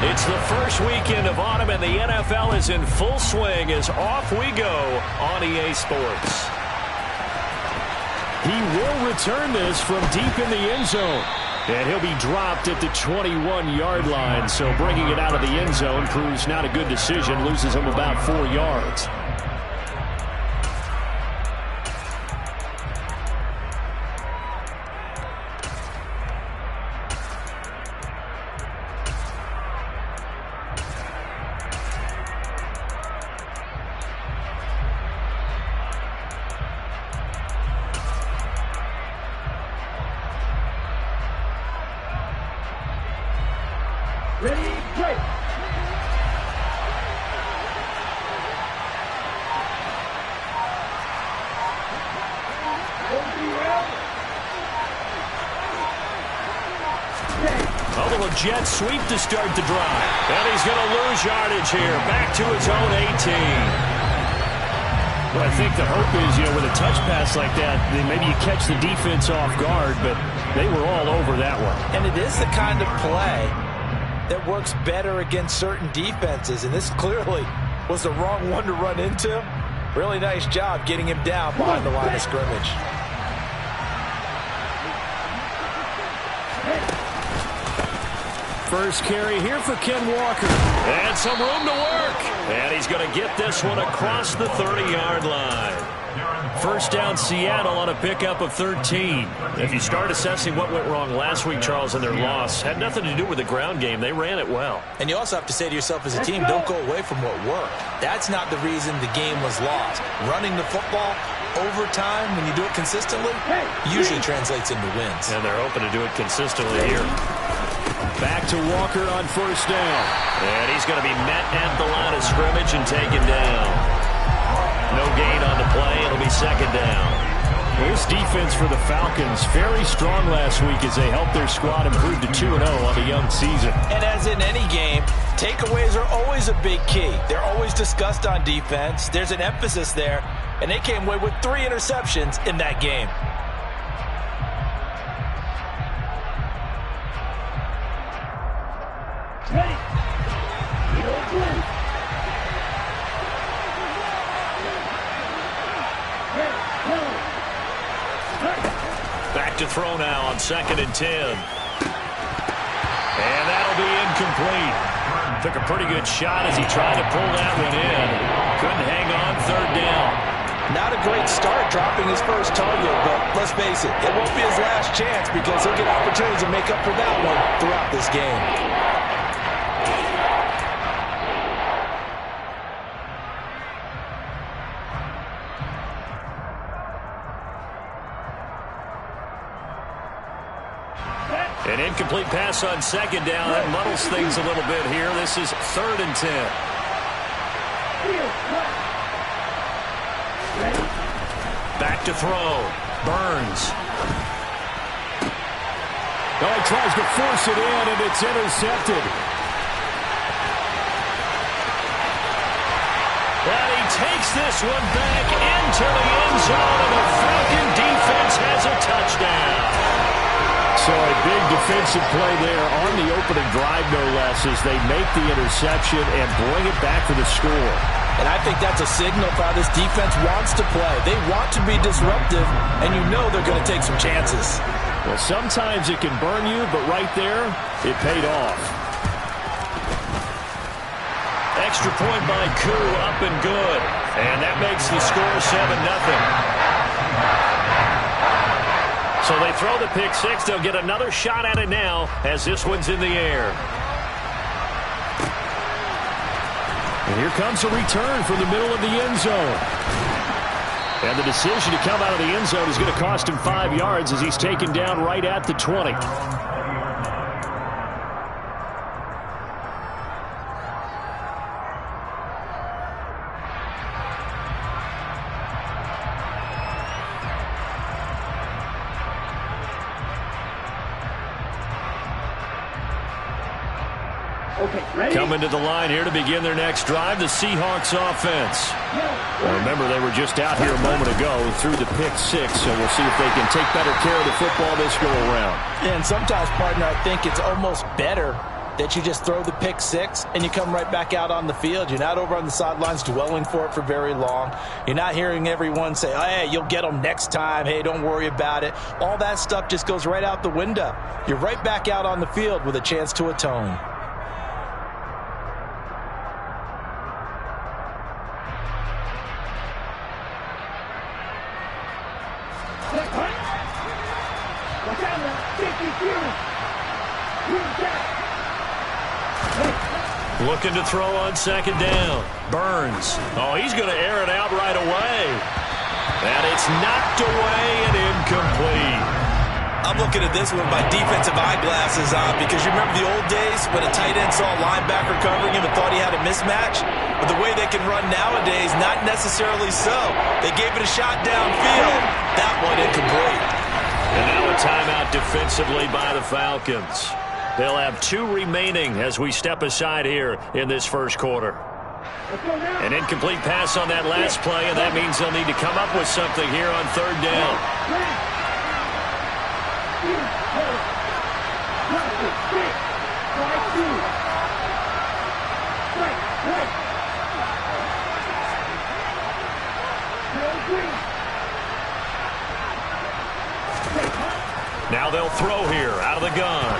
It's the first weekend of autumn, and the NFL is in full swing as off we go on EA Sports. He will return this from deep in the end zone. And he'll be dropped at the 21-yard line. So bringing it out of the end zone proves not a good decision. Loses him about 4 yards. Jet sweep to start the drive. And he's going to lose yardage here. Back to his own 18. Well, I think the hope is, with a touch pass like that, then maybe you catch the defense off guard, but they were all over that one. And it is the kind of play that works better against certain defenses, and this clearly was the wrong one to run into. Really nice job getting him down behind the line of scrimmage. First carry here for Ken Walker. And some room to work. And he's going to get this one across the 30-yard line. First down Seattle on a pickup of 13. If you start assessing what went wrong last week, Charles, in their loss, had nothing to do with the ground game. They ran it well. And you also have to say to yourself as a team, don't go away from what worked. That's not the reason the game was lost. Running the football over time, when you do it consistently, usually translates into wins. And they're hoping to do it consistently here. Back to Walker on first down. And he's going to be met at the line of scrimmage and taken down. No gain on the play. It'll be second down. This defense for the Falcons, very strong last week as they helped their squad improve to 2-0 on the young season. And as in any game, takeaways are always a big key. They're always discussed on defense. There's an emphasis there. And they came away with 3 interceptions in that game. Back to throw now on 2nd and 10. And that'll be incomplete. Took a pretty good shot as he tried to pull that one in. Couldn't hang on 3rd down. Not a great start dropping his first target, but let's face it, it won't be his last chance because he'll get opportunities to make up for that one throughout this game. An incomplete pass on 2nd down. That muddles things a little bit here. This is 3rd and 10. Back to throw. Burns. Oh, he tries to force it in, and it's intercepted. And he takes this one back into the end zone, and the Falcon defense has a touchdown. So a big defensive play there on the opening drive, no less, as they make the interception and bring it back for the score. And I think that's a signal for how this defense wants to play. They want to be disruptive, and you know they're going to take some chances. Well, sometimes it can burn you, but right there, it paid off. Extra point by Koo, up and good. And that makes the score 7-0. So they throw the pick six. They'll get another shot at it now as this one's in the air. And here comes a return from the middle of the end zone. And the decision to come out of the end zone is going to cost him 5 yards as he's taken down right at the 20. Coming to the line here to begin their next drive, the Seahawks offense. Well, remember, they were just out here a moment ago through the pick six, so we'll see if they can take better care of the football this go around. And sometimes, partner, I think it's almost better that you just throw the pick six and you come right back out on the field. You're not over on the sidelines dwelling for it for very long. You're not hearing everyone say, oh, hey, you'll get them next time. Hey, don't worry about it. All that stuff just goes right out the window. You're right back out on the field with a chance to atone. Looking to throw on second down. Burns. Oh, he's going to air it out right away. And it's knocked away and incomplete. I'm looking at this with my defensive eyeglasses on because you remember the old days when a tight end saw a linebacker covering him and thought he had a mismatch? But the way they can run nowadays, not necessarily so. They gave it a shot downfield. That one incomplete. And now a timeout defensively by the Falcons. They'll have 2 remaining as we step aside here in this first quarter. An incomplete pass on that last play, and that means they'll need to come up with something here on third down. Now they'll throw here out of the gun.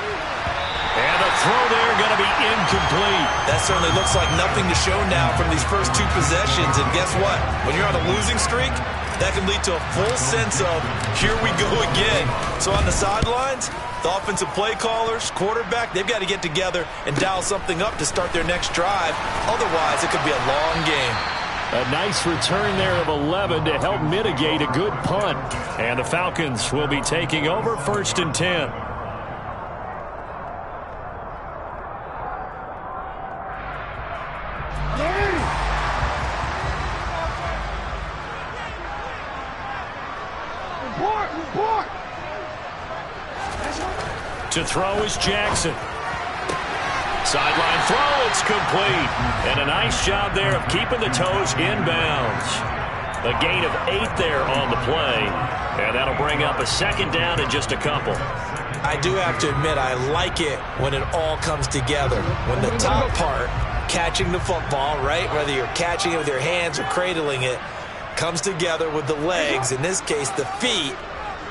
And the throw there going to be incomplete. That certainly looks like nothing to show now from these first 2 possessions. And guess what? When you're on a losing streak, that can lead to a full sense of, here we go again. So on the sidelines, the offensive play callers, quarterback, they've got to get together and dial something up to start their next drive. Otherwise, it could be a long game. A nice return there of 11 to help mitigate a good punt. And the Falcons will be taking over 1st and 10. To throw is Jackson. Sideline throw, it's complete. And a nice job there of keeping the toes inbounds. A gain of 8 there on the play. And that'll bring up a second down in just a couple. I do have to admit, I like it when it all comes together. When the top part, catching the football, right, whether you're catching it with your hands or cradling it, comes together with the legs, in this case the feet,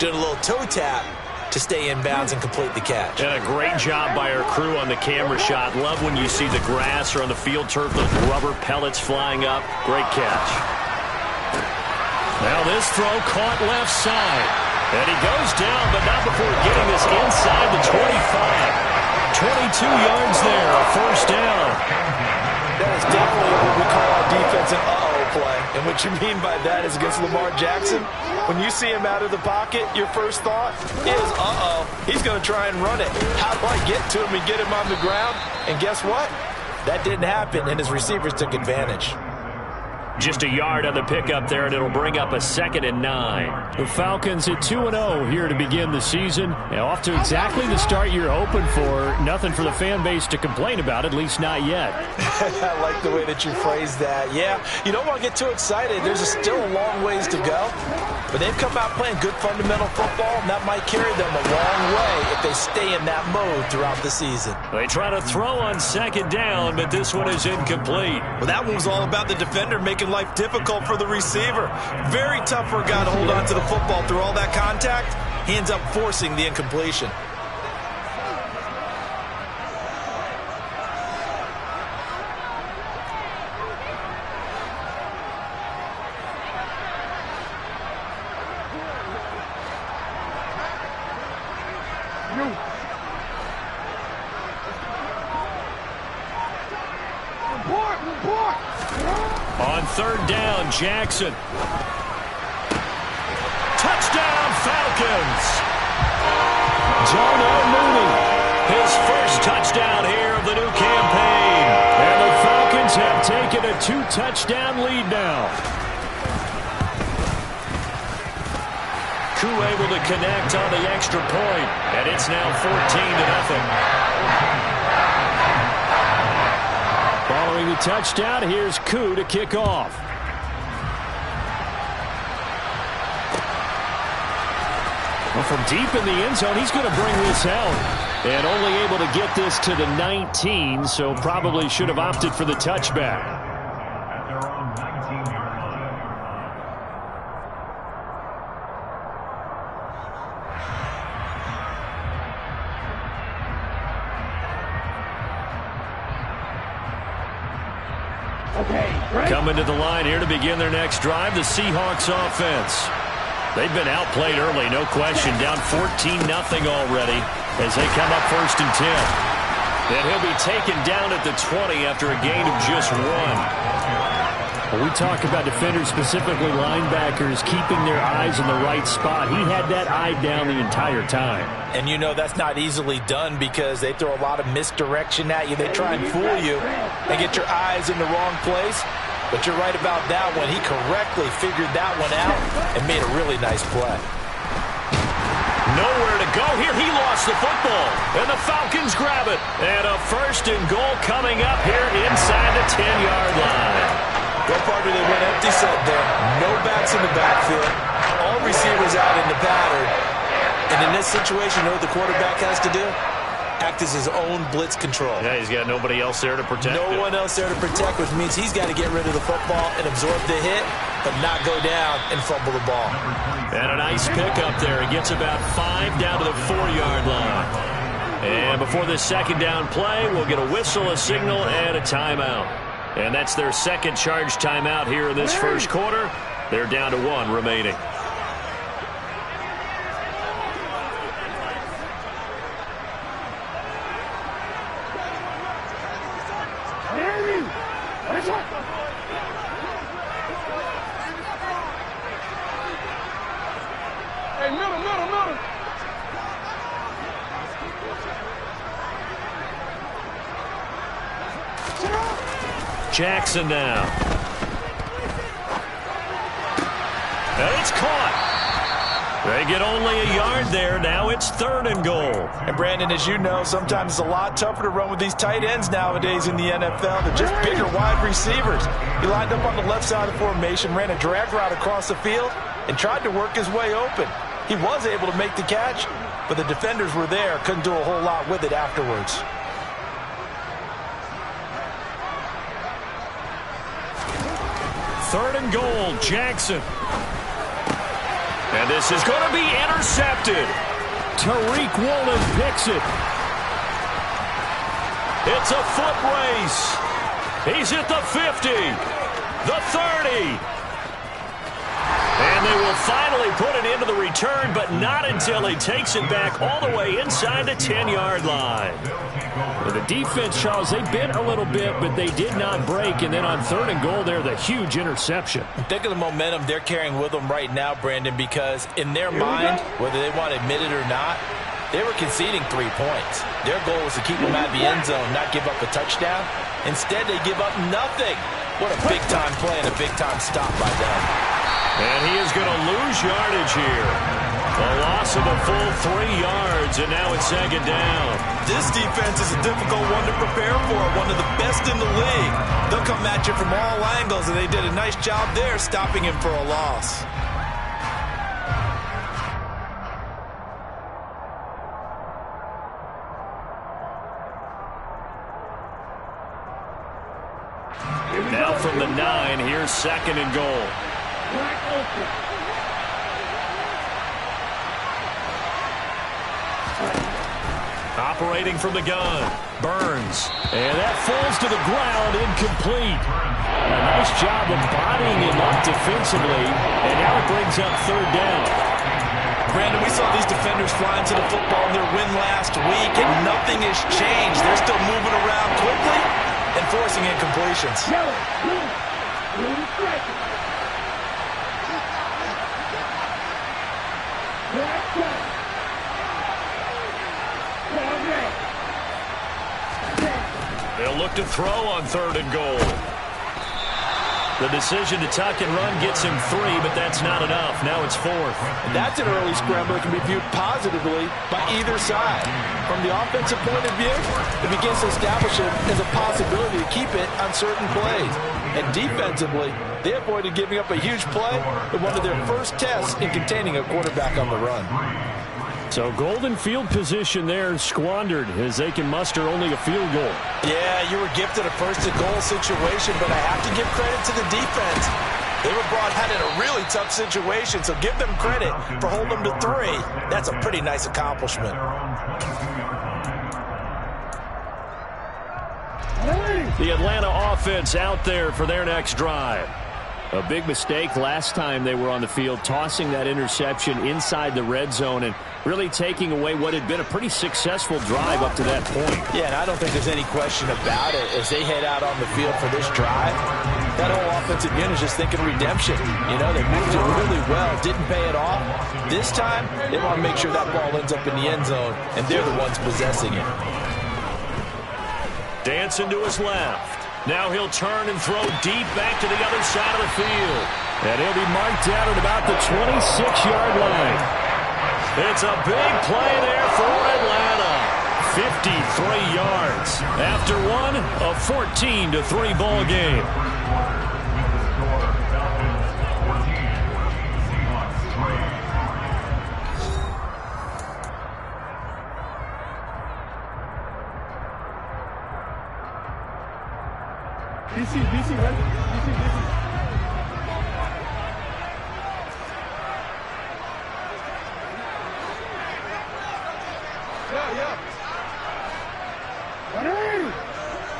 doing a little toe tap to stay in bounds and complete the catch. And a great job by our crew on the camera shot. Love when you see the grass or on the field turf, those rubber pellets flying up. Great catch. Now this throw caught left side. And he goes down, but not before getting this inside the 25. 22 yards there, first down. That is definitely what we call our defense an uh-oh play. And what you mean by that is against Lamar Jackson, when you see him out of the pocket, your first thought is, uh-oh, he's going to try and run it. How do I get to him and get him on the ground? And guess what? That didn't happen, and his receivers took advantage. Just a yard on the pickup there, and it'll bring up a 2nd and 9. The Falcons at 2-0 here to begin the season. And off to exactly the start you're hoping for. Nothing for the fan base to complain about, at least not yet. I like the way that you phrased that. Yeah, you don't want to get too excited. There's still a long ways to go. But they've come out playing good fundamental football, and that might carry them a long way if they stay in that mode throughout the season. They try to throw on second down, but this one is incomplete. Well, that one was all about the defender making life difficult for the receiver. Very tough for a guy to hold on to the football through all that contact. He ends up forcing the incompletion. On third down, Jackson. Touchdown, Falcons. Darnell Mooney. His first touchdown here of the new campaign. And the Falcons have taken a 2-touchdown lead now. Koo able to connect on the extra point, and it's now 14-0. Following the touchdown, here's Koo to kick off. Well, from deep in the end zone, he's going to bring this out. And only able to get this to the 19, so probably should have opted for the touchback. Coming to the line here to begin their next drive, the Seahawks offense. They've been outplayed early, no question. Down 14-0 already as they come up 1st and 10. And he'll be taken down at the 20 after a gain of just 1. When we talk about defenders, specifically linebackers, keeping their eyes in the right spot, he had that eye down the entire time. And you know that's not easily done because they throw a lot of misdirection at you. They try and fool you and get your eyes in the wrong place. But you're right about that one. He correctly figured that one out and made a really nice play. Nowhere to go here. He lost the football. And the Falcons grab it. And a 1st and goal coming up here inside the 10-yard line. Go partner, they went empty set there. No backs in the backfield. All receivers out in the pattern. And in this situation, you know what the quarterback has to do? Act as his own blitz control. Yeah, he's got nobody else there to protect him. No one else there to protect, which means he's got to get rid of the football and absorb the hit, but not go down and fumble the ball. And a nice pickup there. He gets about 5 down to the 4-yard line. And before this 2nd down play, we'll get a whistle, a signal, and a timeout. And that's their 2nd charge timeout here in this 1st quarter. They're down to 1 remaining. Jackson now. And it's caught. They get only a yard there. Now it's 3rd and goal. And Brandon, as you know, sometimes it's a lot tougher to run with these tight ends nowadays in the NFL. They're just bigger wide receivers. He lined up on the left side of the formation, ran a drag route across the field, and tried to work his way open. He was able to make the catch, but the defenders were there, couldn't do a whole lot with it afterwards. Third and goal, Jackson. And this is going to be intercepted. Tariq Woolen picks it. It's a foot race. He's at the 50, the 30. And they will finally put it into the return, but not until he takes it back all the way inside the 10-yard line. Well, the defense, Charles, they bent a little bit, but they did not break. And then on third and goal there, the huge interception. Think of the momentum they're carrying with them right now, Brandon, because in their mind, whether they want to admit it or not, they were conceding 3 points. Their goal was to keep them out of the end zone, not give up a touchdown. Instead, they give up nothing. What a big-time play and a big-time stop by them. And he is going to lose yardage here. A loss of a full 3 yards, and now it's second down. This defense is a difficult one to prepare for, one of the best in the league. They'll come at you from all angles, and they did a nice job there stopping him for a loss. Now from the 9, here's second and goal. Operating from the gun, Burns. And that falls to the ground, incomplete. A nice job of bodying him up defensively, and now it brings up third down. Brandon, we saw these defenders flying to the football in their win last week, and nothing has changed. They're still moving around quickly and forcing incompletions. They'll look to throw on third and goal. The decision to tuck and run gets him 3, but that's not enough. Now it's 4th. And that's an early scramble that can be viewed positively by either side. From the offensive point of view, it begins to establish it as a possibility to keep it on certain plays. And defensively, they avoided giving up a huge play in one of their first tests in containing a quarterback on the run. So golden field position there squandered as they can muster only a field goal. Yeah, you were gifted a first-and-goal situation, but I have to give credit to the defense. They were brought out in a really tough situation, so give them credit for holding them to 3. That's a pretty nice accomplishment. The Atlanta offense out there for their next drive. A big mistake last time they were on the field, tossing that interception inside the red zone and really taking away what had been a pretty successful drive up to that point. Yeah, and I don't think there's any question about it as they head out on the field for this drive. That whole offensive unit is just thinking redemption. You know, they moved it really well, didn't pay it off. This time, they want to make sure that ball ends up in the end zone, and they're the ones possessing it. Dancing to his left. Now he'll turn and throw deep back to the other side of the field. And he'll be marked down at about the 26-yard line. It's a big play there for Atlanta. 53 yards. After one, a 14-3 ball game. DC, right? DC. Yeah. Ready?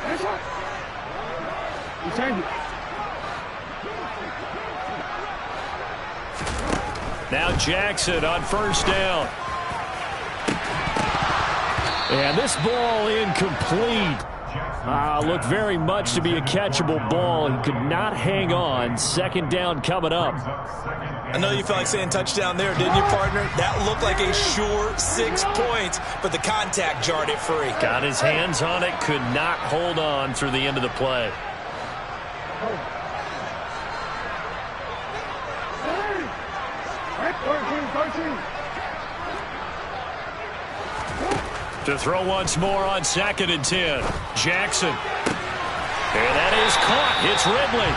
That's up. You change it. Now Jackson on first down. And this ball incomplete. Looked very much to be a catchable ball. He could not hang on. Second down coming up. I know you felt like saying touchdown there, didn't you, partner? That looked like a sure 6 points, but the contact jarred it free. Got his hands on it, could not hold on through the end of the play. To throw once more on 2nd and 10. Jackson. And that is caught. It's Ridley.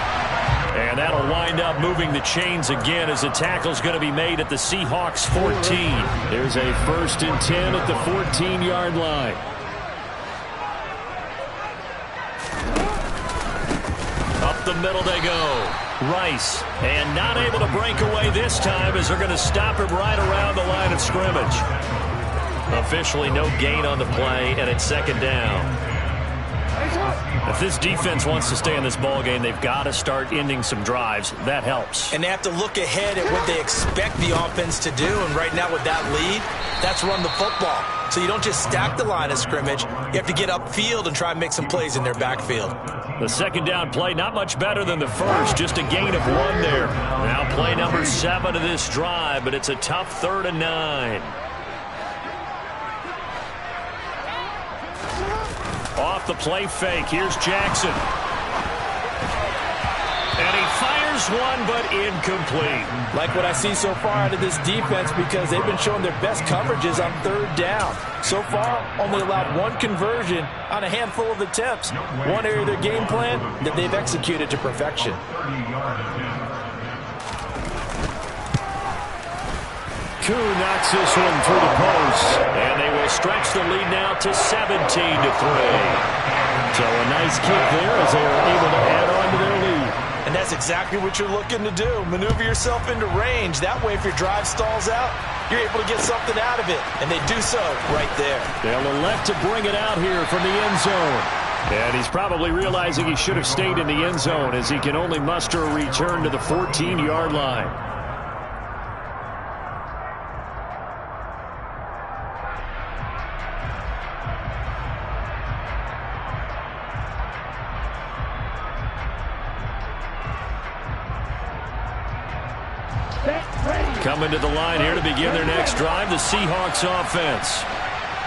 And that'll wind up moving the chains again as the tackle's going to be made at the Seahawks 14. There's a 1st and 10 at the 14-yard line. Up the middle they go. Rice. And not able to break away this time as they're going to stop him right around the line of scrimmage. Officially no gain on the play, and it's 2nd down. If this defense wants to stay in this ballgame, they've got to start ending some drives. That helps. And they have to look ahead at what they expect the offense to do, and right now with that lead, that's run the football. So you don't just stack the line of scrimmage. You have to get upfield and try and make some plays in their backfield. The 2nd down play, not much better than the first, just a gain of 1 there. Now play number 7 of this drive, but it's a tough 3rd and 9. Off the play fake. Here's Jackson. And he fires one, but incomplete. Like what I see so far out of this defense because they've been showing their best coverages on 3rd down. So far, only allowed 1 conversion on a handful of attempts. One area of their game plan that they've executed to perfection. Koo knocks this one through the post. And they will stretch the lead now to 17-3. So a nice kick there as they are able to add on to their lead. And that's exactly what you're looking to do. Maneuver yourself into range. That way, if your drive stalls out, you're able to get something out of it. And they do so right there. They'll elect to bring it out here from the end zone. And he's probably realizing he should have stayed in the end zone as he can only muster a return to the 14-yard line. Coming to the line here to begin their next drive, the Seahawks offense.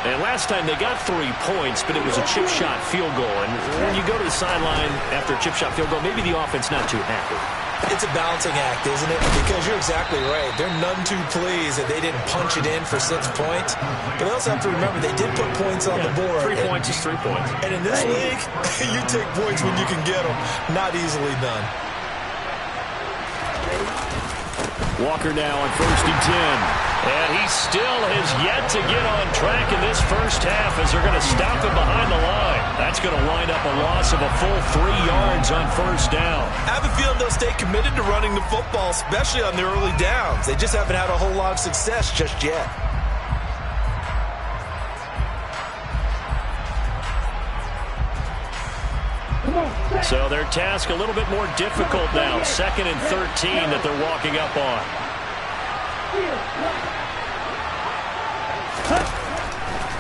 And last time they got 3 points, but it was a chip shot field goal. And when you go to the sideline after a chip shot field goal, maybe the offense not too happy. It's a balancing act, isn't it? Because you're exactly right. They're none too pleased that they didn't punch it in for 6 points. But they also have to remember they did put points on the board. 3 points is 3 points. And in this league, you take points when you can get them. Not easily done. Walker now on 1st and 10. And he still has yet to get on track in this first half as they're going to stop him behind the line. That's going to wind up a loss of a full 3 yards on 1st down. I have a feeling they'll stay committed to running the football, especially on the early downs. They just haven't had a whole lot of success just yet. So their task a little bit more difficult now. 2nd and 13 that they're walking up on.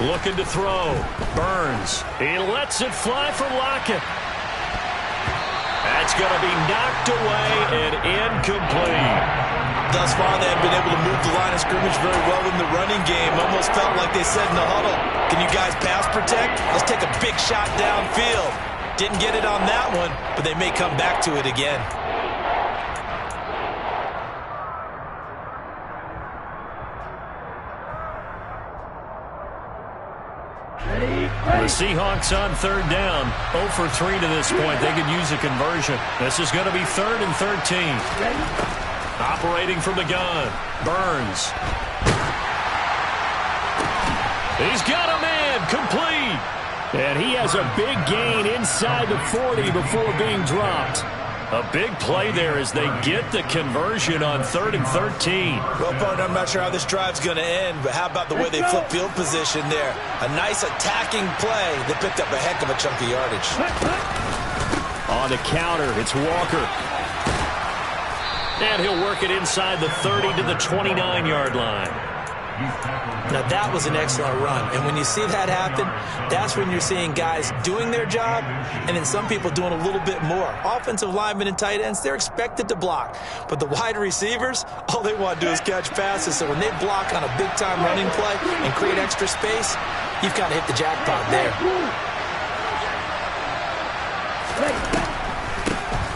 Looking to throw. Burns. He lets it fly for Lockett. That's going to be knocked away and incomplete. Thus far, they have been able to move the line of scrimmage very well in the running game. Almost felt like they said in the huddle, can you guys pass protect? Let's take a big shot downfield. Didn't get it on that one, but they may come back to it again. The Seahawks on 3rd down. 0 for 3 to this point. They could use a conversion. This is going to be 3rd and 13. Operating from the gun. Burns. He's got a man. Complete. And he has a big gain inside the 40 before being dropped. A big play there as they get the conversion on 3rd and 13. Well, partner, I'm not sure how this drive's going to end, but how about the way they flip field position there? A nice attacking play that picked up a heck of a chunk of yardage. On the counter, it's Walker. And he'll work it inside the 30 to the 29-yard line. Now, that was an excellent run. And when you see that happen, that's when you're seeing guys doing their job and then some people doing a little bit more. Offensive linemen and tight ends, they're expected to block. But the wide receivers, all they want to do is catch passes. So when they block on a big-time running play and create extra space, you've kind of hit the jackpot there.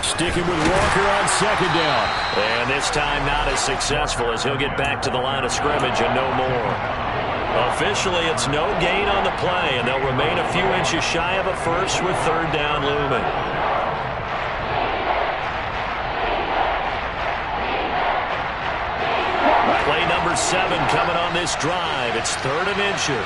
Sticking with Walker on 2nd down. And this time not as successful as he'll get back to the line of scrimmage and no more. Officially, it's no gain on the play, and they'll remain a few inches shy of a first with 3rd down looming. Play number 7 coming on this drive. It's 3rd and inches.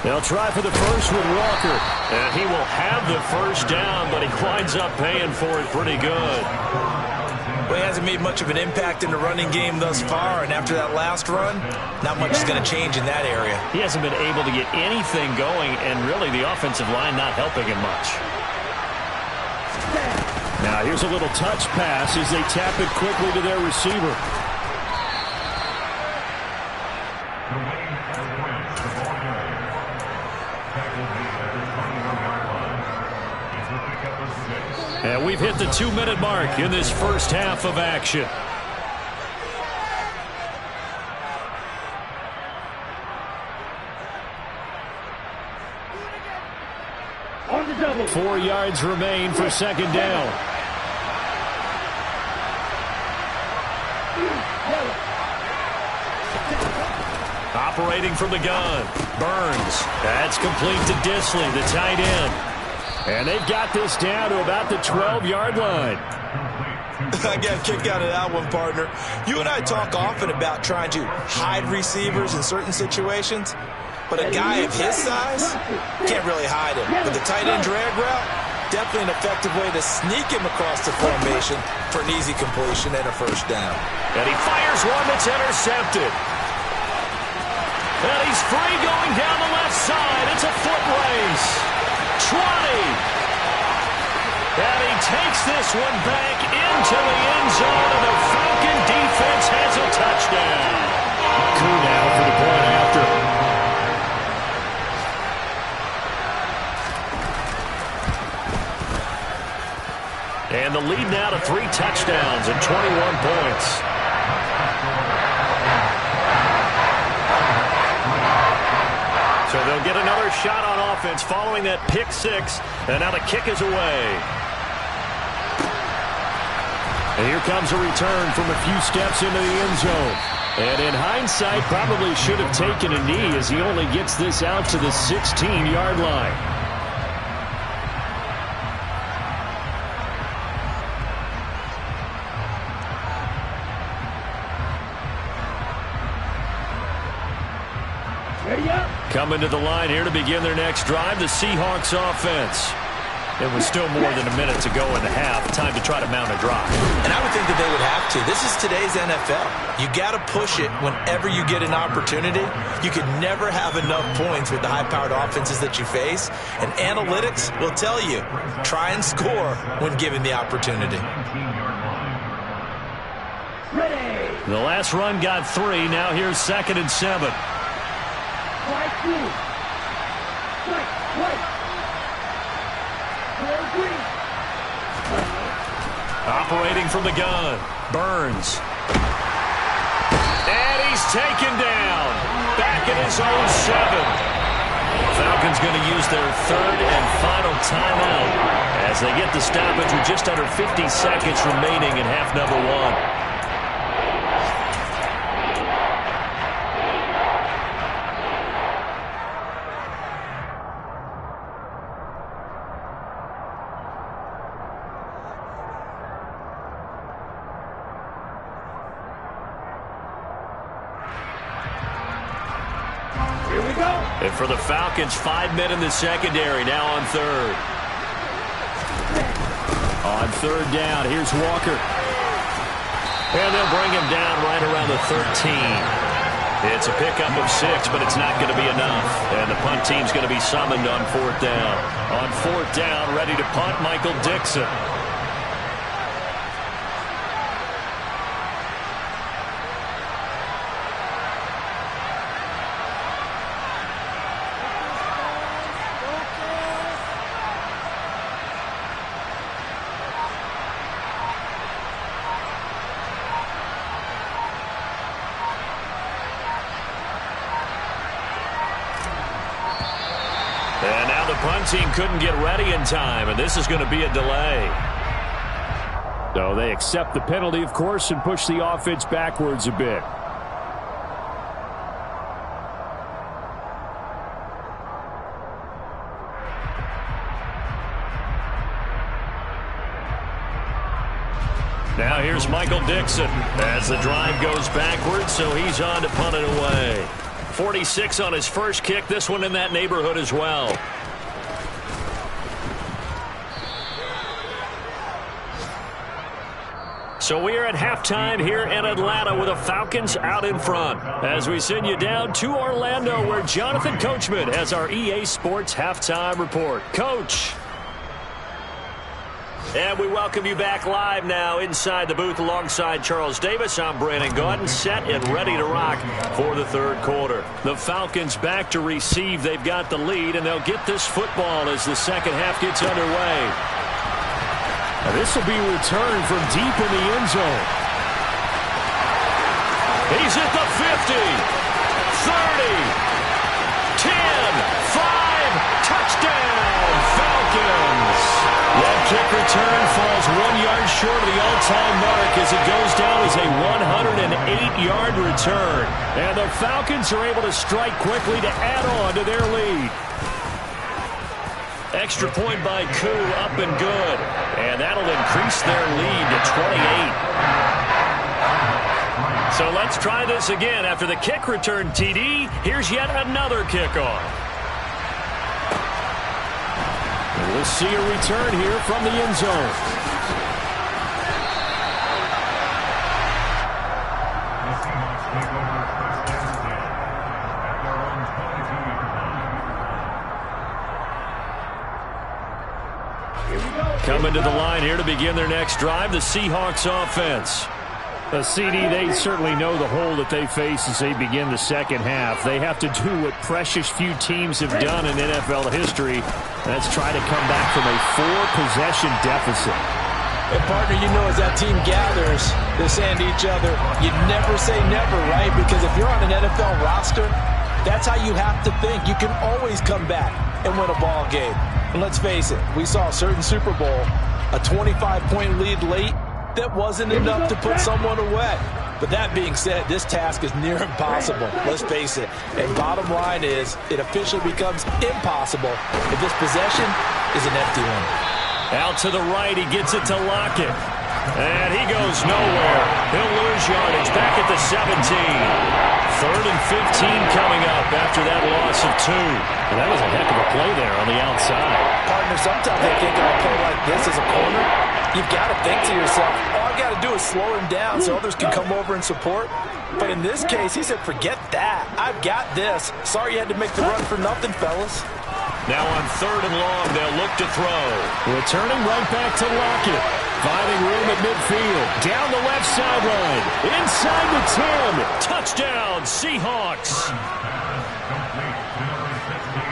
They'll try for the first with Walker. And he will have the first down, but he winds up paying for it pretty good. Well, he hasn't made much of an impact in the running game thus far, and after that last run, not much is going to change in that area. He hasn't been able to get anything going, and really the offensive line not helping him much. Now here's a little touch pass as they tap it quickly to their receiver. And we've hit the 2-minute mark in this first half of action. On the double. 4 yards remain for 2nd down. Operating from the gun. Burns. That's complete to Disley, the tight end. And they've got this down to about the 12-yard line. I got a kick out of that one, partner. You and I talk often about trying to hide receivers in certain situations, but a guy of his size can't really hide him. But the tight end drag route, definitely an effective way to sneak him across the formation for an easy completion and a first down. And he fires one that's intercepted. And he's free going down the left side. It's a foot race. 20. And he takes this one back into the end zone, and the Falcon defense has a touchdown. Coup now for the point after. And the lead now to 3 touchdowns and 21 points. So they'll get another shot on offense following that pick 6. And now the kick is away. And here comes a return from a few steps into the end zone. And in hindsight, probably should have taken a knee as he only gets this out to the 16-yard line. Coming to the line here to begin their next drive, the Seahawks offense. It was still more than a minute to go in the half. Time to try to mount a drive. And I would think that they would have to. This is today's NFL. You got to push it whenever you get an opportunity. You can never have enough points with the high-powered offenses that you face. And analytics will tell you, try and score when given the opportunity. The last run got 3. Now here's 2nd and 7. Operating from the gun, Burns. And he's taken down. Back in his own 7. Falcons going to use their 3rd and final timeout as they get the stoppage with just under 50 seconds remaining in half number 1. And for the Falcons, 5 men in the secondary, now on 3rd. On 3rd down, here's Walker. And they'll bring him down right around the 13. It's a pickup of 6, but it's not going to be enough. And the punt team's going to be summoned on 4th down. On 4th down, ready to punt, Michael Dixon. And now the punt team couldn't get ready in time, and this is going to be a delay. So they accept the penalty, of course, and push the offense backwards a bit. Now here's Michael Dixon as the drive goes backwards, so he's on to punt it away. 46 on his first kick, this one in that neighborhood as well. So we are at halftime here in Atlanta with the Falcons out in front. As we send you down to Orlando where Jonathan Coachman has our EA Sports halftime report. Coach. And we welcome you back live now inside the booth alongside Charles Davis. I'm Brandon Gaudin, set and ready to rock for the third quarter. The Falcons back to receive. They've got the lead, and they'll get this football as the second half gets underway. Now this will be returned from deep in the end zone. He's at the 50, 30, 10, 5, touchdown, Falcons. That kick return falls 1 yard short of the all-time mark as it goes down as a 108-yard return. And the Falcons are able to strike quickly to add on to their lead. Extra point by Koo, up and good. And that'll increase their lead to 28. So let's try this again. After the kick return, TD, here's yet another kickoff. We'll see a return here from the end zone. Coming to the line here to begin their next drive, the Seahawks offense. CD, they certainly know the hole that they face as they begin the second half. They have to do what precious few teams have done in NFL history. That's try to come back from a 4-possession deficit. And partner, you know, as that team gathers, they're saying to each other, you never say never, right? Because if you're on an NFL roster, that's how you have to think. You can always come back and win a ball game. And let's face it, we saw a certain Super Bowl, a 25-point lead late, that wasn't enough to put someone away. But that being said, this task is near impossible, let's face it. And bottom line is, it officially becomes impossible if this possession is an empty one. Out to the right, he gets it to Lockett. And he goes nowhere. He'll lose yardage back at the 17. 3rd and 15 coming up after that loss of 2. And that was a heck of a play there on the outside. Partner, sometimes I think of a play like this as a corner, you've got to think to yourself, all I got to do is slow him down so others can come over and support. But in this case, he said, forget that. I've got this. Sorry you had to make the run for nothing, fellas. Now on 3rd and long, they'll look to throw. Returning right back to Lockett. Finding room at midfield. Down the left sideline. Inside the 10. Touchdown, Seahawks.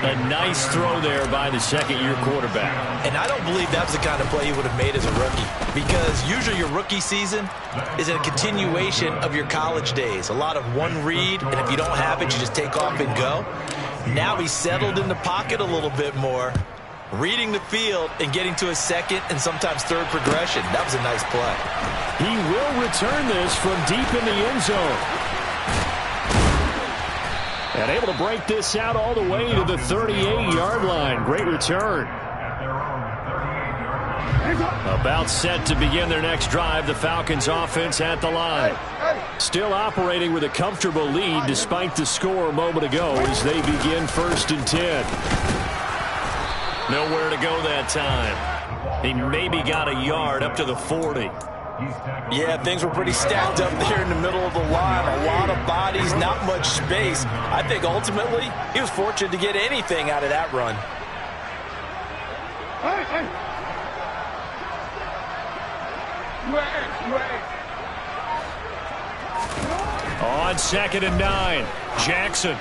A nice throw there by the second-year quarterback. And I don't believe that was the kind of play he would have made as a rookie. Because usually your rookie season is a continuation of your college days. A lot of one read, and if you don't have it, you just take off and go. Now he's settled in the pocket a little bit more, reading the field and getting to his second and sometimes third progression. That was a nice play. He will return this from deep in the end zone. And able to break this out all the way to the 38-yard line. Great return. About set to begin their next drive. The Falcons offense at the line. Still operating with a comfortable lead despite the score a moment ago as they begin 1st and 10. Nowhere to go that time. He maybe got a yard up to the 40. Yeah, things were pretty stacked up there in the middle of the line. A lot of bodies, not much space. I think ultimately he was fortunate to get anything out of that run. On 2nd and 9, Jackson.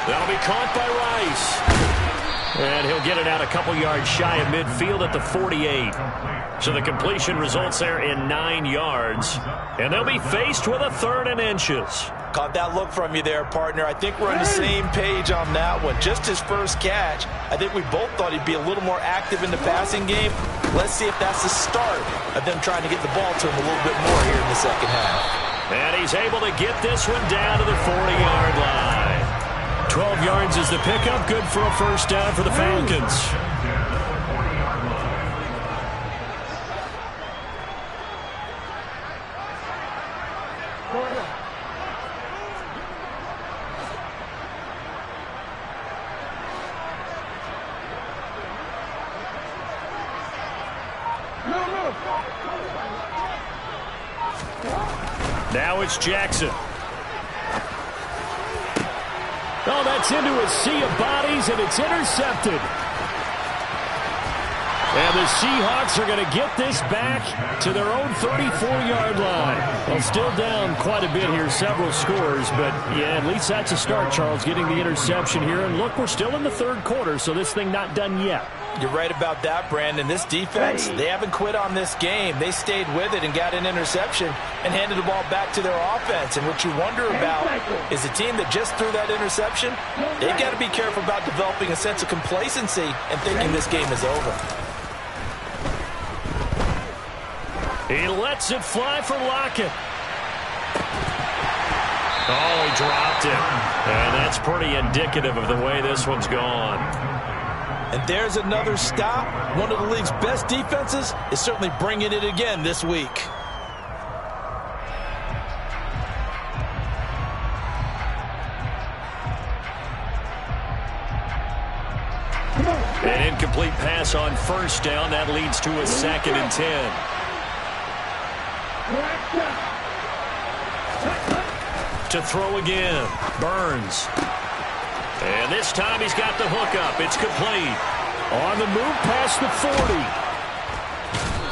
That'll be caught by Rice. And he'll get it out a couple yards shy of midfield at the 48. So the completion results there in 9 yards. And they'll be faced with a 3rd and inches. Caught that look from you there, partner. I think we're on the same page on that one. Just his first catch. I think we both thought he'd be a little more active in the passing game. Let's see if that's the start of them trying to get the ball to him a little bit more here in the second half. And he's able to get this one down to the 40-yard line. 12 yards is the pickup. Good for a first down for the Falcons. Now it's Jackson. Oh, that's into a sea of bodies, and it's intercepted. And the Seahawks are going to get this back to their own 34-yard line. Well, still down quite a bit here, several scores. But, yeah, at least that's a start, Charles, getting the interception here. And, look, we're still in the 3rd quarter, so this thing not done yet. You're right about that, Brandon. This defense, they haven't quit on this game. They stayed with it and got an interception and handed the ball back to their offense. And what you wonder about is the team that just threw that interception, they've got to be careful about developing a sense of complacency and thinking this game is over. He lets it fly for Lockett. Oh, he dropped it. And that's pretty indicative of the way this one's gone. And there's another stop. One of the league's best defenses is certainly bringing it again this week. An incomplete pass on first down. That leads to a 2nd and 10. To throw again. Burns. And this time he's got the hookup. It's complete. On the move past the 40.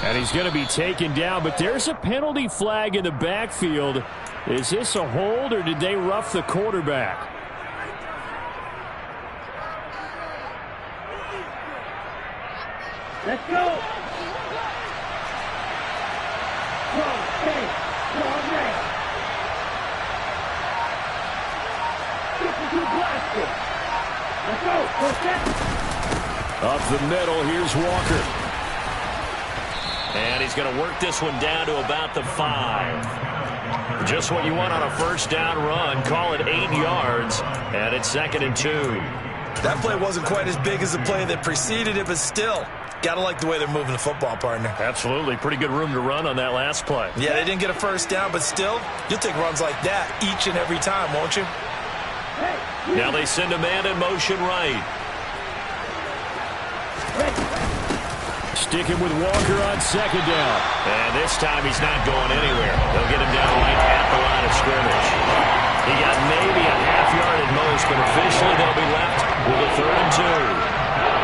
And he's going to be taken down, but there's a penalty flag in the backfield. Is this a hold, or did they rough the quarterback? Let's go. Let's go. Go set. Up the middle, here's Walker. And he's going to work this one down to about the 5. Just what you want on a first down run. Call it 8 yards, and it's 2nd and 2. That play wasn't quite as big as the play that preceded it, but still, gotta like the way they're moving the football, partner. Absolutely. Pretty good room to run on that last play. Yeah, they didn't get a first down, but still, you'll take runs like that each and every time, won't you? Now they send a man in motion right. Sticking with Walker on 2nd down. And this time he's not going anywhere. They'll get him down right at the line of scrimmage. He got maybe a half yard at most, but officially they'll be left with a 3rd and 2.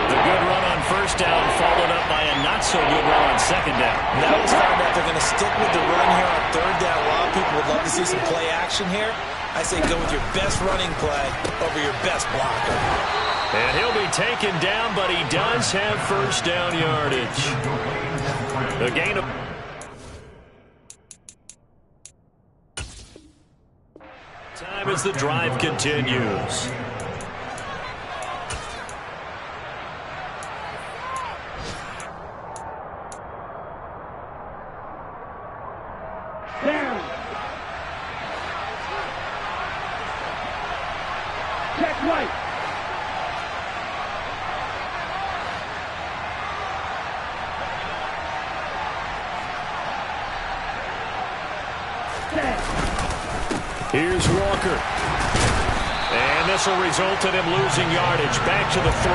The good run on first down followed up by a not-so-good run on 2nd down. Now it's found out they're going to stick with the run here on 3rd down. A lot of people would love to see some play action here. I say go with your best running play over your best blocker. And he'll be taken down, but he does have first down yardage. A gain of... Time as the drive continues. Down. Check right. Here's Walker. And this will result in him losing yardage. Back to the 3.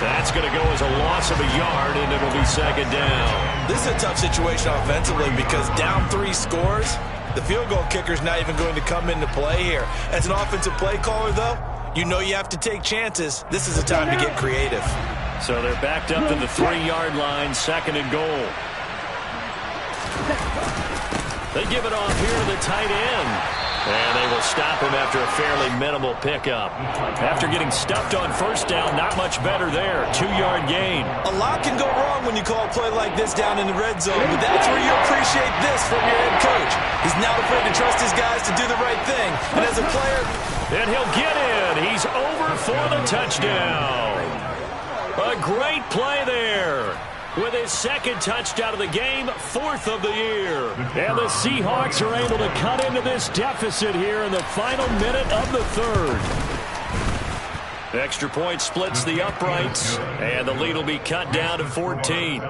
That's going to go as a loss of a yard, and it'll be 2nd down. This is a tough situation offensively because down 3 scores, the field goal kicker's not even going to come into play here. As an offensive play caller, though, you know you have to take chances. This is a time to get creative. So they're backed up to the 3-yard line, 2nd and goal. They give it off here to the tight end. And they will stop him after a fairly minimal pickup. After getting stuffed on first down, not much better there. 2-yard gain. A lot can go wrong when you call a play like this down in the red zone, but that's where you appreciate this from your head coach. He's not afraid to trust his guys to do the right thing. And as a player... And he'll get in. He's over for the touchdown. A great play there. With his 2nd touchdown of the game, 4th of the year. And the Seahawks are able to cut into this deficit here in the final minute of the 3rd. Extra point splits the uprights, and the lead will be cut down to 14.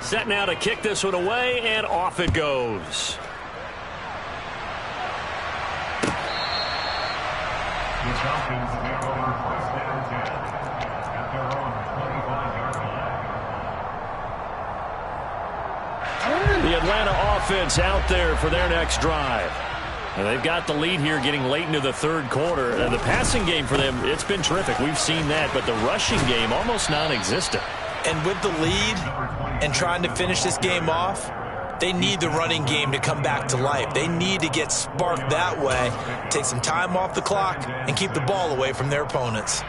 Set now to kick this one away, and off it goes. The Falcons take over first down 10 at their own 25-yard line. The Atlanta offense out there for their next drive. And they've got the lead here getting late into the 3rd quarter. And the passing game for them, it's been terrific. We've seen that. But the rushing game, almost non-existent. And with the lead and trying to finish this game off, they need the running game to come back to life. They need to get sparked that way, take some time off the clock, and keep the ball away from their opponents.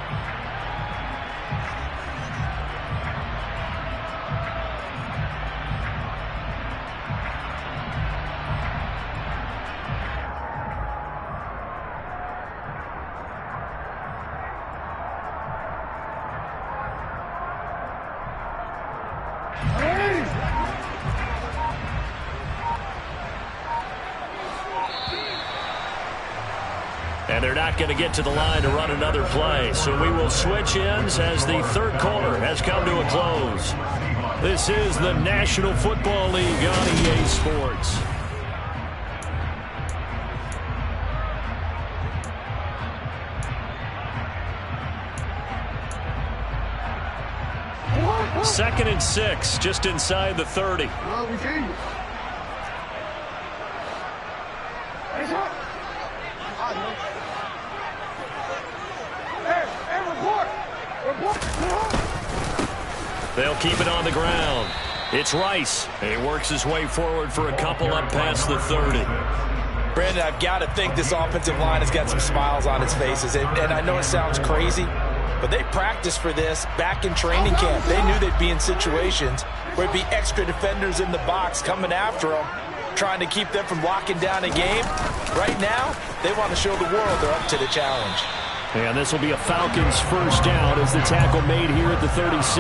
And they're not going to get to the line to run another play. So we will switch ends as the 3rd quarter has come to a close. This is the National Football League on EA Sports. Second and 6, just inside the 30. Oh, we see you. Hey, up. Hey, report. They'll keep it on the ground. It's Rice. And he works his way forward for a couple up past the 30. Brandon, I've got to think this offensive line has got some smiles on its faces. And I know it sounds crazy, but they practiced for this back in training camp. They knew they'd be in situations where it'd be extra defenders in the box coming after them. trying to keep them from locking down a game. Right now, they want to show the world they're up to the challenge. And this will be a Falcons first down as the tackle made here at the 36.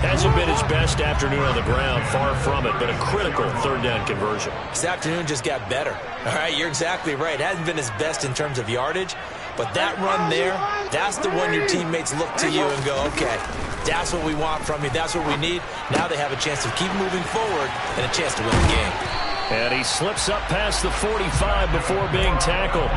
Hasn't been his best afternoon on the ground, far from it, but a critical third down conversion. This afternoon just got better. All right, you're exactly right. It hasn't been his best in terms of yardage, but that run there, that's the one your teammates look to you and go, okay, that's what we want from you. That's what we need. Now they have a chance to keep moving forward and a chance to win the game. And he slips up past the 45 before being tackled.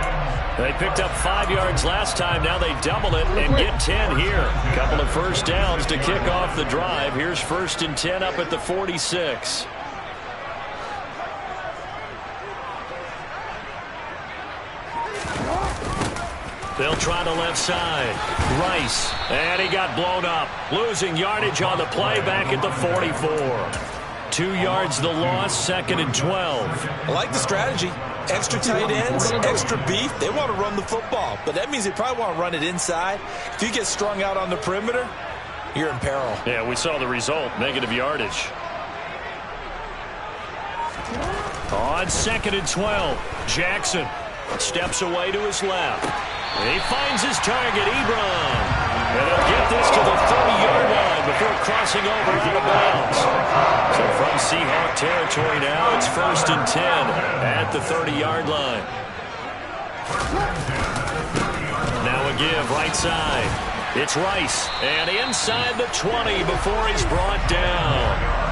They picked up 5 yards last time. Now they double it and get 10 here. A couple of first downs to kick off the drive. Here's 1st and 10 up at the 46. They'll try the left side. Rice. And he got blown up. Losing yardage on the play back at the 44. 2 yards the loss, 2nd and 12. I like the strategy. Extra tight ends, extra beef. They want to run the football, but that means they probably want to run it inside. If you get strung out on the perimeter, you're in peril. Yeah, we saw the result, negative yardage. On 2nd and 12, Jackson steps away to his left. He finds his target, Ebron. And he'll get this to the 30-yard line before crossing over out of bounds. So from Seahawk territory now, it's 1st and 10 at the 30-yard line. Now a give right side. It's Rice. And inside the 20 before he's brought down.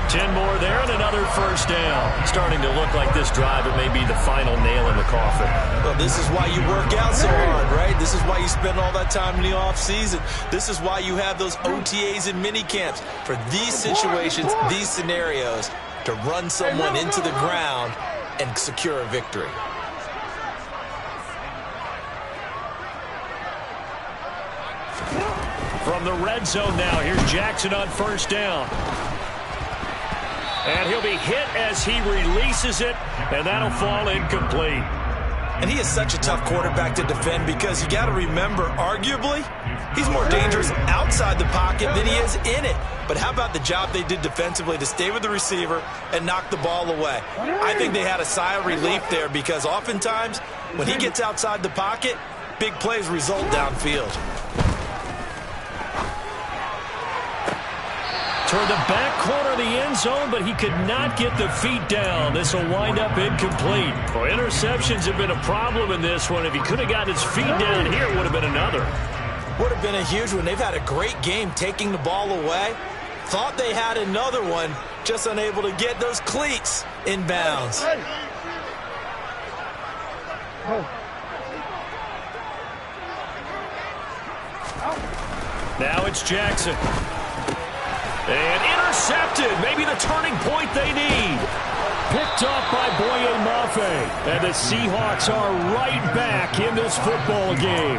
10 more there and another first down. Starting to look like this drive, it may be the final nail in the coffin. Well, this is why you work out so hard, right? This is why you spend all that time in the offseason. This is why you have those OTAs and mini camps for these situations, these scenarios, to run someone into the ground and secure a victory. From the red zone now, here's Jackson on first down. And he'll be hit as he releases it, and that'll fall incomplete. And he is such a tough quarterback to defend because you got to remember, arguably, he's more dangerous outside the pocket than he is in it. But how about the job they did defensively to stay with the receiver and knock the ball away? I think they had a sigh of relief there because oftentimes when he gets outside the pocket, big plays result downfield. Toward the back corner of the end zone, but he could not get the feet down. This will wind up incomplete. Well, interceptions have been a problem in this one. If he could have got his feet down here, it would have been another. Would have been a huge one. They've had a great game taking the ball away. Thought they had another one, just unable to get those cleats in bounds. Now it's Jackson. And intercepted. Maybe the turning point they need. Picked up by Boye Mafe. And the Seahawks are right back in this football game.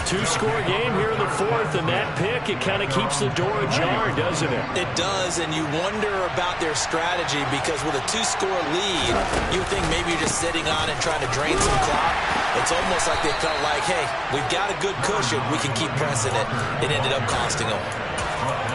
2-score game here in the 4th, and that pick, it kind of keeps the door ajar, doesn't it? It does, and you wonder about their strategy because with a 2-score lead, you think maybe you're just sitting on it trying to drain some clock. It's almost like they felt like, hey, we've got a good cushion. We can keep pressing it. It ended up costing them.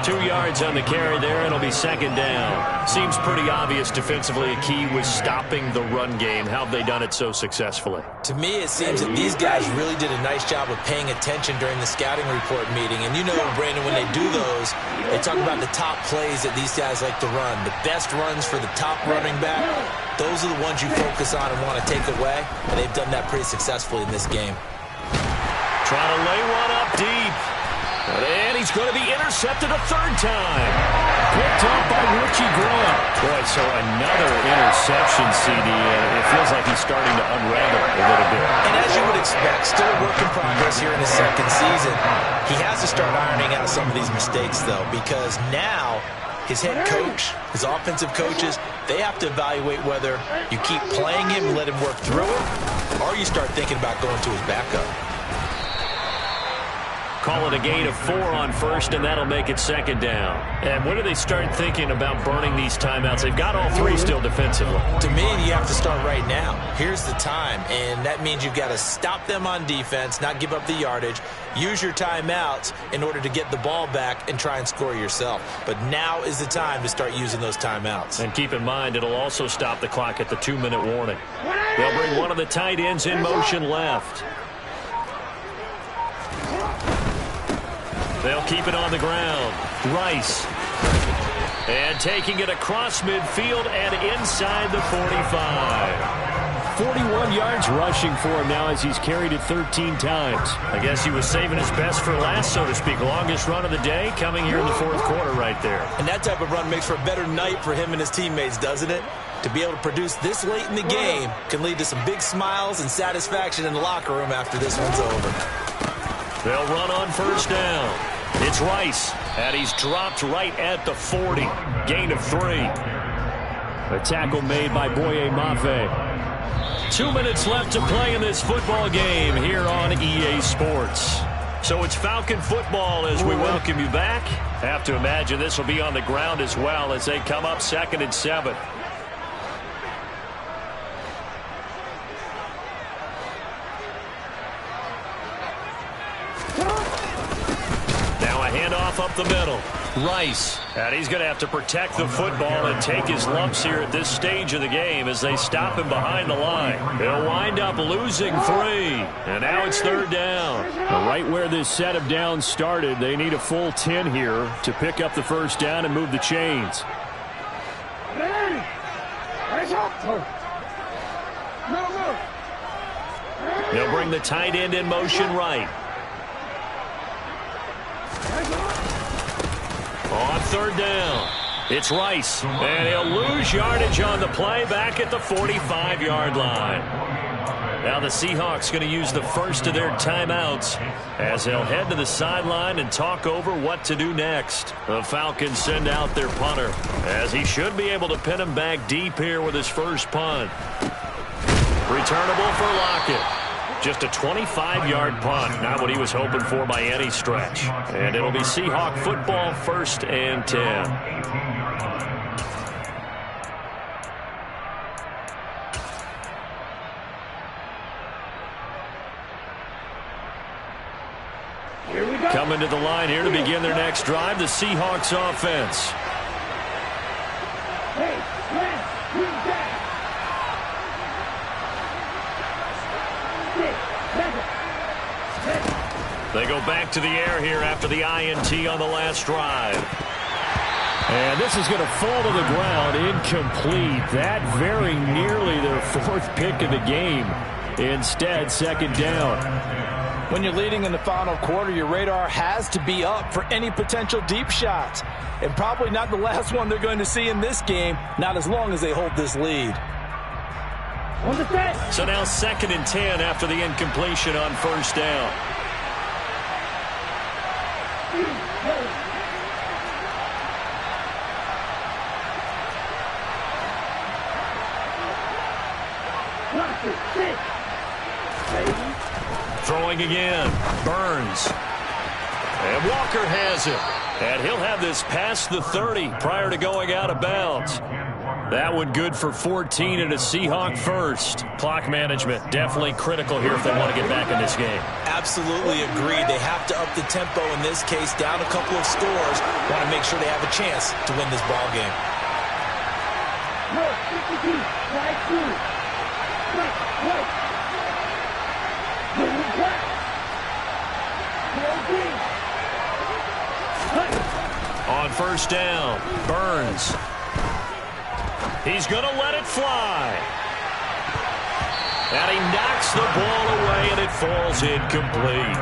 2 yards on the carry there, and it'll be 2nd down. Seems pretty obvious defensively a key was stopping the run game. How have they done it so successfully? To me, it seems that these guys really did a nice job of paying attention during the scouting report meeting. And you know, Brandon, when they do those, they talk about the top plays that these guys like to run. The best runs for the top running back, those are the ones you focus on and want to take away. And they've done that pretty successfully in this game. Trying to lay one up deep. And he's going to be intercepted a 3rd time. Picked up by Richie Grant. Boy, so another interception, CD. It feels like he's starting to unravel a little bit. And as you would expect, still a work in progress here in his 2nd season. He has to start ironing out some of these mistakes, though, because now his head coach, his offensive coaches, they have to evaluate whether you keep playing him and let him work through it, or you start thinking about going to his backup. call it a gain of 4 on first, and that'll make it second down. And when do they start thinking about burning these timeouts? They've got all 3 still defensively. To me, you have to start right now. Here's the time, and that means you've got to stop them on defense, not give up the yardage, use your timeouts in order to get the ball back and try and score yourself. But now is the time to start using those timeouts. And keep in mind, it'll also stop the clock at the 2-minute warning. They'll bring one of the tight ends in motion left. They'll keep it on the ground. Rice. And taking it across midfield and inside the 45. 41 yards rushing for him now as he's carried it 13 times. I guess he was saving his best for last, so to speak. Longest run of the day coming here in the fourth quarter right there. And that type of run makes for a better night for him and his teammates, doesn't it? To be able to produce this late in the game can lead to some big smiles and satisfaction in the locker room after this one's over. They'll run on first down. It's Rice, and he's dropped right at the 40. Gain of 3. A tackle made by Boye Mafe. 2 minutes left to play in this football game here on EA Sports. So it's Falcon football as we welcome you back. Have to imagine this will be on the ground as well as they come up 2nd and 7. Handoff up the middle. Rice. And he's going to have to protect the football and take his lumps here at this stage of the game as they stop him behind the line. They'll wind up losing 3. And now it's 3rd down. Right where this set of downs started, they need a full 10 here to pick up the first down and move the chains. They'll bring the tight end in motion right. On 3rd down, it's Rice, and he'll lose yardage on the play back at the 45-yard line. Now the Seahawks going to use the first of their timeouts as they'll head to the sideline and talk over what to do next. The Falcons send out their punter as he should be able to pin him back deep here with his first punt. Returnable for Lockett. Just a 25-yard punt, not what he was hoping for by any stretch. And it'll be Seahawk football 1st and 10. Coming to the line here to begin their next drive, the Seahawks offense. They go back to the air here after the INT on the last drive. And this is going to fall to the ground, incomplete. That very nearly their 4th pick of the game. Instead, 2nd down. When you're leading in the final quarter, your radar has to be up for any potential deep shots. And probably not the last one they're going to see in this game, not as long as they hold this lead. So now 2nd and 10 after the incompletion on first down. Throwing again. Burns. And Walker has it. And he'll have this past the 30 prior to going out of bounds. That one good for 14 and a Seahawk first. Clock management definitely critical here if they want to get back in this game. Absolutely agreed. They have to up the tempo in this case, down a couple of scores. Want to make sure they have a chance to win this ball game. On first down, Burns. He's going to let it fly. And he knocks the ball away, and it falls incomplete.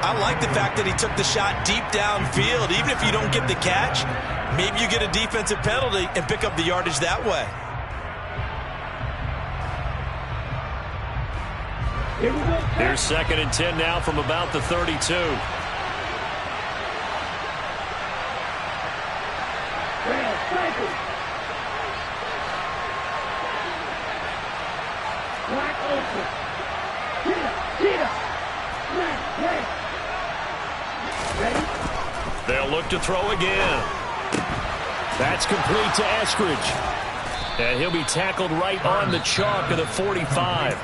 I like the fact that he took the shot deep downfield. Even if you don't get the catch, maybe you get a defensive penalty and pick up the yardage that way. Here's 2nd and 10 now from about the 32. look to throw again. That's complete to Eskridge. And he'll be tackled right on the chalk of the 45.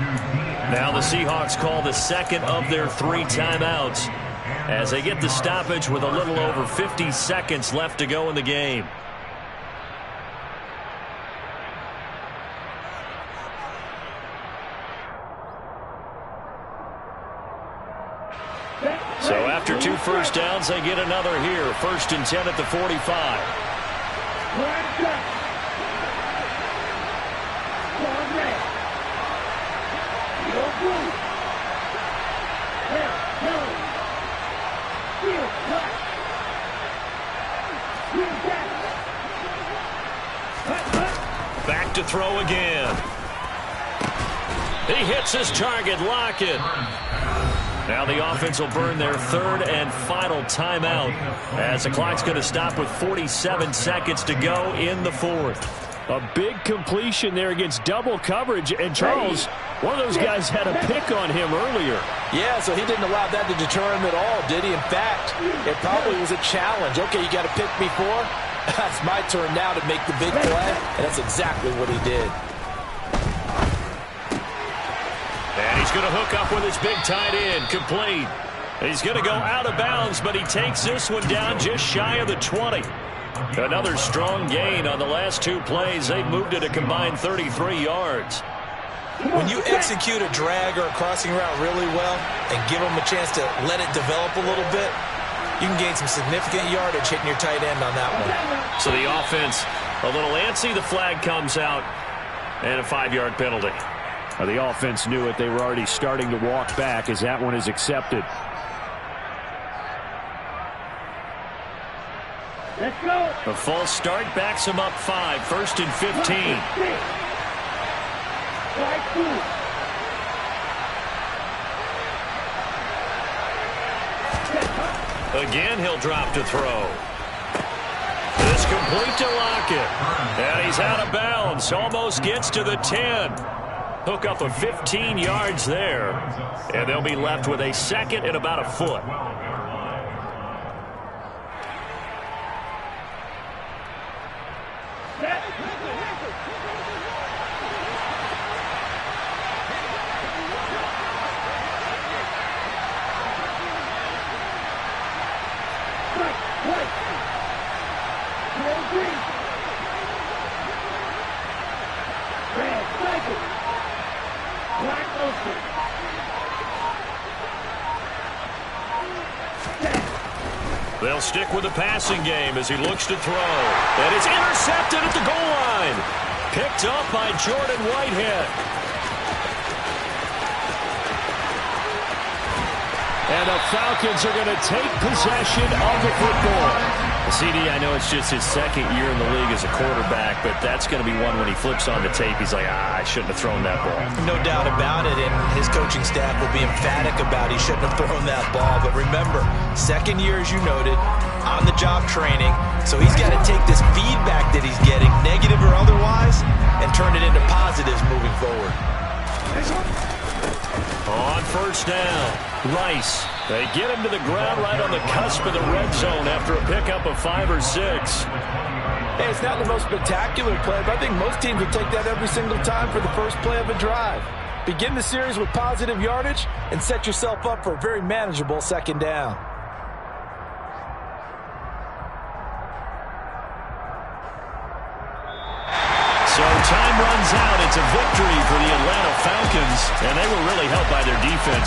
Now the Seahawks call the second of their 3 timeouts as they get the stoppage with a little over 50 seconds left to go in the game. So after 2 first downs, they get another here. 1st and 10 at the 45. Back to throw again. He hits his target. Lockett. Now the offense will burn their 3rd and final timeout as the clock's going to stop with 47 seconds to go in the 4th. A big completion there against double coverage. And Charles, one of those guys had a pick on him earlier. Yeah, so he didn't allow that to deter him at all, did he? In fact, it probably was a challenge. Okay, you got to pick me 4. That's my turn now to make the big play, and that's exactly what he did. And he's going to hook up with his big tight end, complete. He's going to go out of bounds, but he takes this one down just shy of the 20. Another strong gain on the last 2 plays. They've moved it a combined 33 yards. When you execute a drag or a crossing route really well and give them a chance to let it develop a little bit, you can gain some significant yardage hitting your tight end on that one. So the offense a little antsy. The flag comes out and a 5-yard penalty. The offense knew it. They were already starting to walk back as that one is accepted. Let's go. A false start backs him up 5. 1st and 15. Again, he'll drop to throw. This complete to Lockett. And he's out of bounds. Almost gets to the 10. Hook up of 15 yards there. And they'll be left with a 2nd and about a foot. They'll stick with the passing game as he looks to throw. And it's intercepted at the goal line. Picked up by Jordan Whitehead. And the Falcons are going to take possession of the football. CD, I know it's just his 2nd year in the league as a quarterback, but that's going to be one when he flips on the tape. He's like, I shouldn't have thrown that ball. No doubt about it, and his coaching staff will be emphatic about he shouldn't have thrown that ball. But remember, 2nd year, as you noted, on-the-job training. So he's got to take this feedback that he's getting, negative or otherwise, and turn it into positives moving forward. On 1st down, Rice. They get him to the ground right on the cusp of the red zone after a pickup of 5 or 6. Hey, it's not the most spectacular play, but I think most teams would take that every single time for the first play of a drive. Begin the series with positive yardage and set yourself up for a very manageable 2nd down. So time runs out. It's a victory for the Atlanta Falcons, and they were really helped by their defense.